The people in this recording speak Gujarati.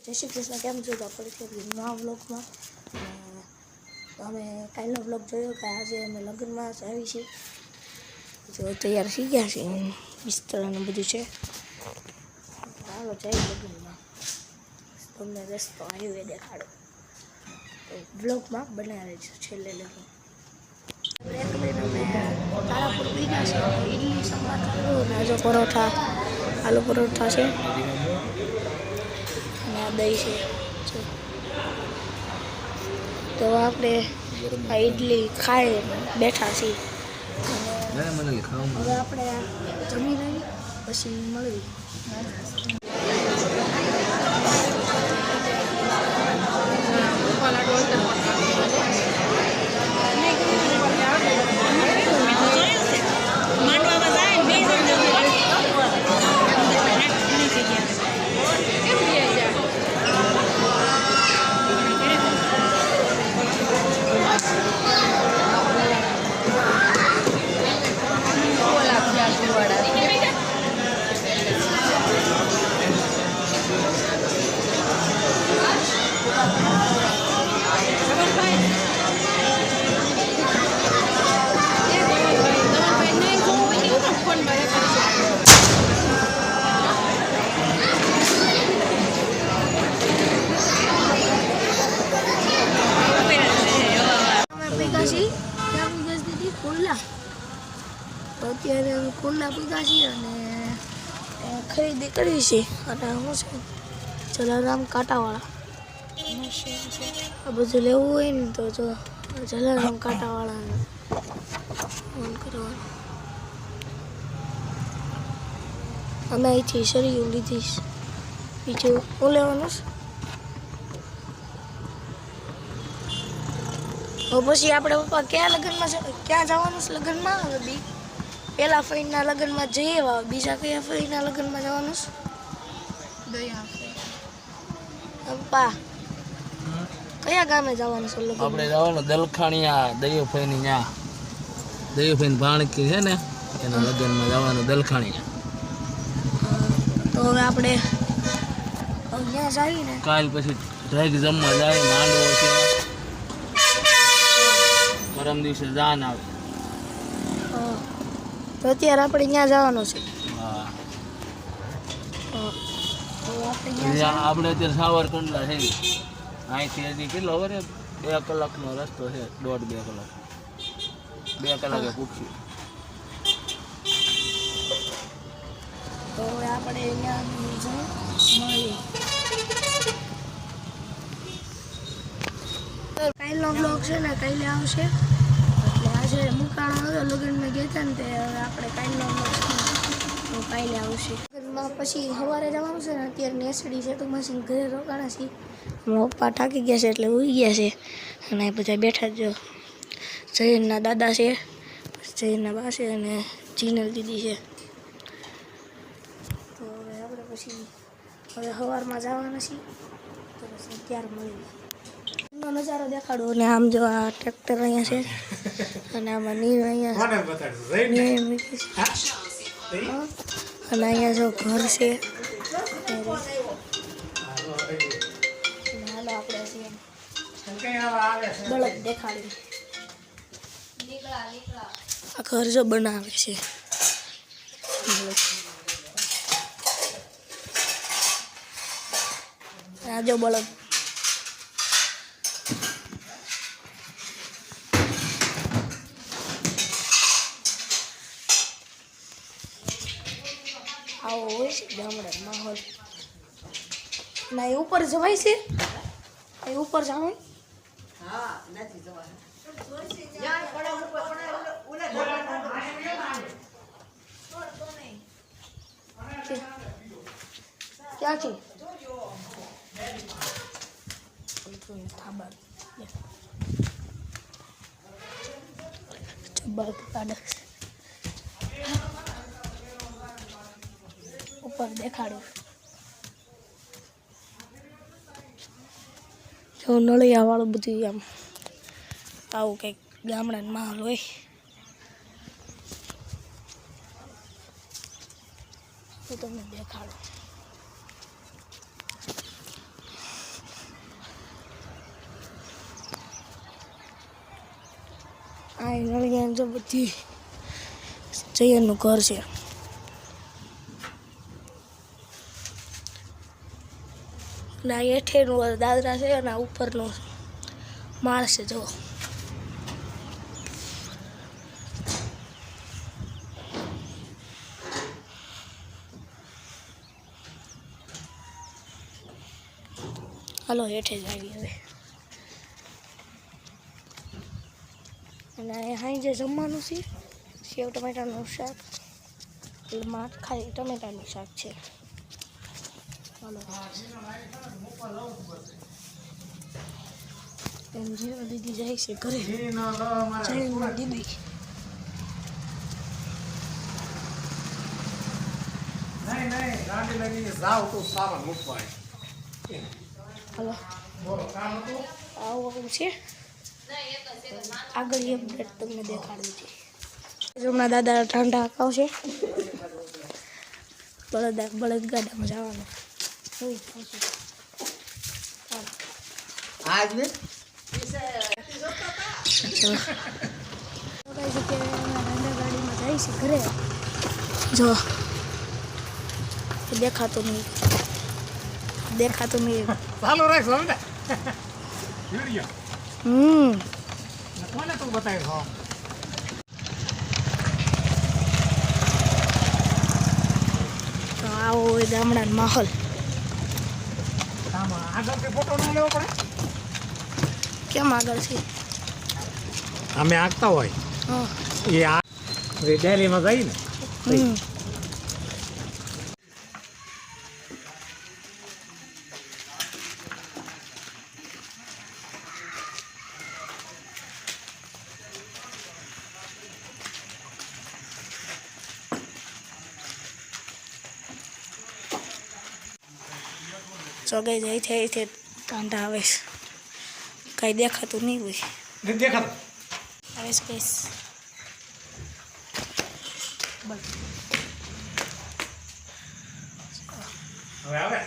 જય શ્રી કૃષ્ણ. કેમ છો? તો આપણે નવા વ્લોગમાં અમે કાલનો વ્લોગ જોયો કે આજે અમે લગ્નમાં આવી છીએ. જો તૈયાર થઈ ગયા છે, બિસ્તરાનું બધું છે. ચાલો જઈએ લગ્નમાં. તમને રસ્તો હાઈવે દેખાડો, તો વ્લોગમાં બનાવે છે છેલ્લે લગ્ન. તારાપુર બીજા છે, ઇડલી સંભાર ખાધું ને જો પરોઠા, આલુ પરોઠા છે અને આ દહીં છે. તો આપણે આ ઇડલી ખાઈ બેઠા છીએ. હવે આપણે જમી લઈએ પછી મળવી. અત્યારે કુંડા પીધા છીએ અને ખરીદી કરી છે. અને શું છે, જલારામ કાંટાવાળા આ બધું લેવું હોય ને તો જો જલારામ કાંટાવાળાને ફોન કરવાનો. અમે અહીંથી શરીયું લીધીશ. બીજું શું લેવાનું છે? પછી આપણે પપ્પા ક્યાં લગ્નમાં ક્યાં જવાનું છે? લગ્નમાં હવે પેલા ફઈના લગ્નમાં જઈએ, બીજા કયા ફઈના લગ્નમાં જવાનું છે? પપ્પા કયા ગામે જવાનું છે? આપણે જવાનું દલખાણીયા દયોફઈની ન્યા દયોફઈની ભાણકી છે ને એના લગ્નમાં જવાનું દલખાણીયા. તો હવે આપણે ત્યાં જઈએ ને કાલ પછી ઢેગ જમવા જાય, માંડવો છે, પરમ દિવસે જાન આવે. તો અત્યારે આપણે ત્યાં જવાનું છે. હા, આપણે અત્યારે સાવરકુંડલા છે. અહીંથી હજી કેટલો ખબર 2 કલાકનો રસ્તો છે, 1.5-2 કલાક. 2 કલાકે પૂછ્યું. તો હવે આપણે અહીંયા મળીએ. કાલનો બ્લોગ છે ને કાલે આવશે. એટલે આજે મુકાણા હતો, લગ્નમાં ગયા હતા ને તે હવે આપણે કાલનો બ્લોગ તો કાલે આવશે. લગ્નમાં પછી સવારે જવાનું છે ને. અત્યારે નેસડી છે તો મશીન ઘરે રોકાણા છીએ. મારા પપ્પા થાકી ગયા છે એટલે ઉઈ ગયા છે. અને બધા બેઠા જ જયનના દાદા છે, જયનના બા છે અને જીનલ દીદી છે. તો હવે આપણે પછી હવે સવારમાં જવાના છીએ. તો પછી ત્યારે મળીએ. નજારો દેખાડો. અને આમ જો આ ટ્રેક્ટર અહીંયા છે અને આમાં નીર અહીંયા અને અહીંયા જો ઘર છે. હાલો આપણે બળદ દેખાડી. આ ઘર જો બનાવે છે આ જો બળદ. આવો હોય છે ગામડે માહોલ. ના એ ઉપર જવાય છે? એ ઉપર જવાય? ક્યાંથી? ઉપર દેખાડ્યું જો નળિયા વાળું બધું આમ આવું કંઈક ગામડાનો માહોલ હોય. તો તમને દેખાડો. આ નળિયા જો બધી જયનનું ઘર છે. અને આ હેઠેનું દાદરા છે અને આ ઉપરનું માળ છે જો. હાલો હેઠે જ આવી હવે. અને અહીં જે જમવાનું છે સેવ ટમેટાનું શાક, એટલે માર ખાલી ટમેટાનું શાક છે. હાલો એમ જીરો દીદી જાય છે ઘરે. જય દીદી હાલો આવું છે. આગળ અપડેટ તમને દેખાડવી છે. હમણાં દાદા ઠંડા હકાવશે. બળદગાડામાં જવાનું. આજ ને ગાડીમાં જાય છે ઘરે. જો દેખાતું નહીં. ચાલો રાખો ને વિડિયો કોને તું બતાવી છો? તો આવો હોય ગામડાનો માહોલ. આમાં આગળથી ફોટો ન લેવો પડે? કેમ આગળ છે? અમે આંકતા હોય હા એ આ ડેલીમાં ગઈ ને ચોગાઈ જાય છે અહીંથી ટાંડા આવે છે. કાંઈ દેખાતું નહીં હોય. નથી દેખાતો. આવે છે કઈશ હવે આવે